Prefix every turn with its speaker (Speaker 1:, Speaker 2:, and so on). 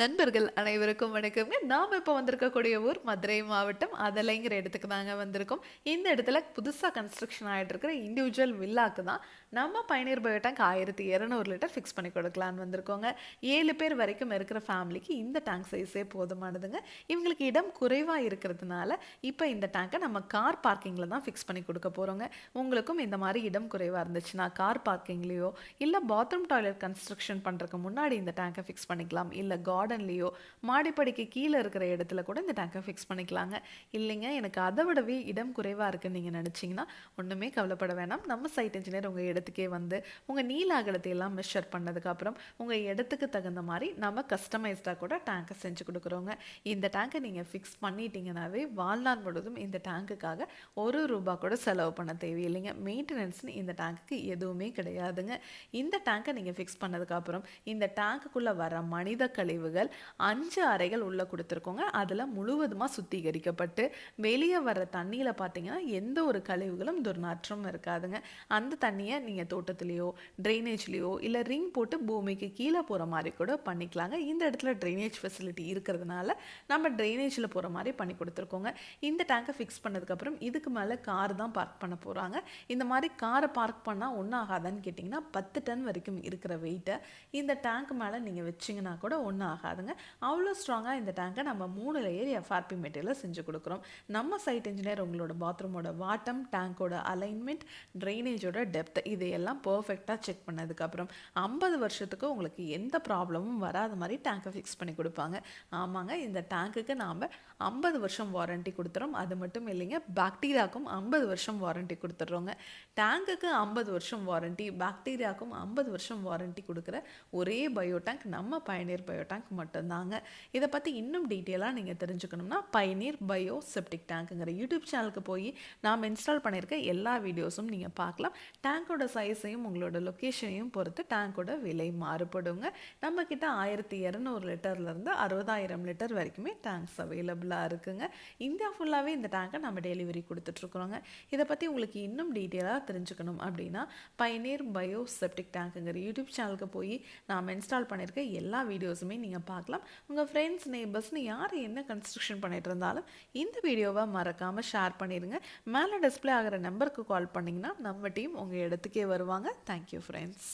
Speaker 1: நண்பர்கள் அனைவருக்கும் வணக்கம்ங்க. நாம இப்போ வந்திருக்கக்கூடிய ஊர் மதுரை மாவட்டம் அதலைங்கிற இடத்துக்கு தாங்க வந்திருக்கோம். இந்த இடத்துல புதுசா கன்ஸ்ட்ரக்ஷன் ஆயிட்டு இருக்கிற இண்டிவிஜுவல் வில்லாக்கு தான் நம்ம பயணியர் பயோடேங்க் 1200 லிட்டர் ஃபிக்ஸ் பண்ணி கொடுக்கலான்னு வந்திருக்கோங்க. 7 பேர் வரைக்கும் இருக்கிற ஃபேமிலிக்கு இந்த டேங்க் சைஸே போதுமானதுங்க. இவங்களுக்கு இடம் குறைவா இருக்கிறதுனால இப்போ இந்த டேங்கை நம்ம கார் பார்க்கிங்ல தான் ஃபிக்ஸ் பண்ணி கொடுக்க போறோங்க. உங்களுக்கும் இந்த மாதிரி இடம் குறைவா இருந்துச்சுன்னா கார் பார்க்கிங்லயோ இல்ல பாத்ரூம் டாய்லெட் கன்ஸ்ட்ரக்ஷன் பண்றதுக்கு முன்னாடி இந்த டேங்கை ஃபிக்ஸ் பண்ணிக்கலாம். இல்ல கார்டன்லேயோ மாடிப்படிக்கு கீழே இருக்கிற இடத்துல கூட இந்த டேங்கை ஃபிக்ஸ் பண்ணிக்கலாங்க. இல்லைங்க எனக்கு அதை விடவே இடம் குறைவாக இருக்குன்னு நீங்கள் நினச்சிங்கன்னா ஒன்றுமே கவலைப்பட வேணாம். நம்ம சைட் இன்ஜினியர் உங்கள் இடத்துக்கே வந்து உங்கள் நீல அகலத்தை எல்லாம் மெஷர் பண்ணதுக்கப்புறம் உங்கள் இடத்துக்கு தகுந்த மாதிரி நம்ம கஸ்டமைஸ்டாக கூட டேங்கை செஞ்சு கொடுக்குறோங்க. இந்த டேங்கை நீங்கள் ஃபிக்ஸ் பண்ணிட்டீங்கன்னாவே வாழ்நாள் முழுவதும் இந்த டேங்குக்காக ₹1 கூட செலவு பண்ண தேவையில்லைங்க. மெயின்டெனன்ஸ்னு இந்த டேங்குக்கு எதுவுமே கிடையாதுங்க. இந்த டேங்கை நீங்கள் ஃபிக்ஸ் பண்ணதுக்கப்புறம் இந்த டேங்குக்குள்ளே வர மனித கழிவுகள் 5 அறைகள் உள்ள கொடுத்துருக்கோங்க. அதில் முழுவதுமாக சுத்திகரிக்கப்பட்டு வெளியே வர தண்ணியில் பார்த்தீங்கன்னா எந்த ஒரு கழிவுகளும் துர்நாற்றமும் இருக்காதுங்க. அந்த தண்ணியை நீங்கள் தோட்டத்திலேயோ ட்ரைனேஜ்லேயோ இல்லை ரிங் போட்டு பூமிக்கு கீழே போகிற மாதிரி கூட பண்ணிக்கலாங்க. இந்த இடத்துல ட்ரைனேஜ் ஃபெசிலிட்டி இருக்கிறதுனால நம்ம ட்ரைனேஜில் போகிற மாதிரி பண்ணி கொடுத்துருக்கோங்க. இந்த டேங்கை ஃபிக்ஸ் பண்ணதுக்கப்புறம் இதுக்கு மேலே கார் தான் பார்க் பண்ண போகிறாங்க. இந்த மாதிரி காரை பார்க் பண்ணால் ஒன்றும் ஆகாதான்னு கேட்டிங்கன்னா 10 டன் வரைக்கும் இருக்கிற வெயிட்டை இந்த டேங்க் மேலே நீங்கள் வச்சிங்கன்னா கூட ஒன்றும் ஆகாதுங்க. அவ்வளோ ஸ்ட்ராங்காக இந்த டேங்கை நம்ம 3 லேயர் எஃப்ஆர்பி மெட்டீரியலில் செஞ்சு கொடுக்குறோம். நம்ம சைட் இன்ஜினியர் உங்களோட பாத்ரூமோட வாட்டம், டேங்கோட அலைன்மெண்ட், ட்ரைனேஜோட டெப்த் இதையெல்லாம் பர்ஃபெக்டாக செக் பண்ணதுக்கப்புறம் 50 வருஷத்துக்கு உங்களுக்கு எந்த ப்ராப்ளமும் வராத மாதிரி டேங்கை ஃபிக்ஸ் பண்ணி கொடுப்பாங்க. ஆமாங்க, இந்த டேங்குக்கு நாம் 50 வருஷம் வாரண்ட்டி கொடுத்துறோம். அது மட்டும் இல்லைங்க, பாக்டீரியாவுக்கும் 50 வருஷம் வாரண்ட்டி கொடுத்துட்றோங்க. டேங்குக்கு 50 வருஷம் வாரண்ட்டி, பாக்டீரியாவுக்கும் 50 வருஷம் வாரண்ட்டி கொடுக்குற ஒரே பயோ டேங்க் நம்ம பயனியர் பயோ டேங்க் மட்டும்தாங்க. இதை பற்றி இன்னும் டீட்டெயிலாக நீங்கள் தெரிஞ்சுக்கணும்னா பயனியர் பயோ செப்டிக் டேங்க்குங்கிற யூடியூப் சேனலுக்கு போய் நாம் இன்ஸ்டால் பண்ணியிருக்க எல்லா வீடியோஸும் நீங்கள் பார்க்கலாம். டேங்கோட சைஸையும் உங்களோட லொக்கேஷனையும் பொறுத்து டேங்கோட விலை மாறுபடுங்க. நம்மக்கிட்ட 1200 லிட்டர்லேருந்து 60,000 லிட்டர் வரைக்குமே டேங்க்ஸ் அவைலபிளாக இருக்குங்க. இந்தியா ஃபுல்லாகவே இந்த டேங்கை நம்ம டெலிவரி கொடுத்துட்ருக்குறோங்க. இதை பற்றி உங்களுக்கு இன்னும் டீட்டெயிலாக தெரிஞ்சுக்கணும் அப்படின்னா பயனியர் பயோ செப்டிக் டேங்க்குங்கிற யூடியூப் சேனலுக்கு போய் நாம் இன்ஸ்டால் பண்ணியிருக்க எல்லா வீடியோஸுமே நீங்கள் பார்க்கலாம். உங்கள் ஃப்ரெண்ட்ஸ் நெய்பர்ஸ்னு யார் என்ன கன்ஸ்ட்ரக்ஷன் பண்ணிட்டு இருந்தாலும் இந்த வீடியோவை மறக்காமல் ஷேர் பண்ணிடுங்க. மேலே டிஸ்பிளே ஆகிற நம்பருக்கு கால் பண்ணிங்கன்னா நம்ம டீம் உங்கள் இடத்துக்கே வருவாங்க. Thank you friends.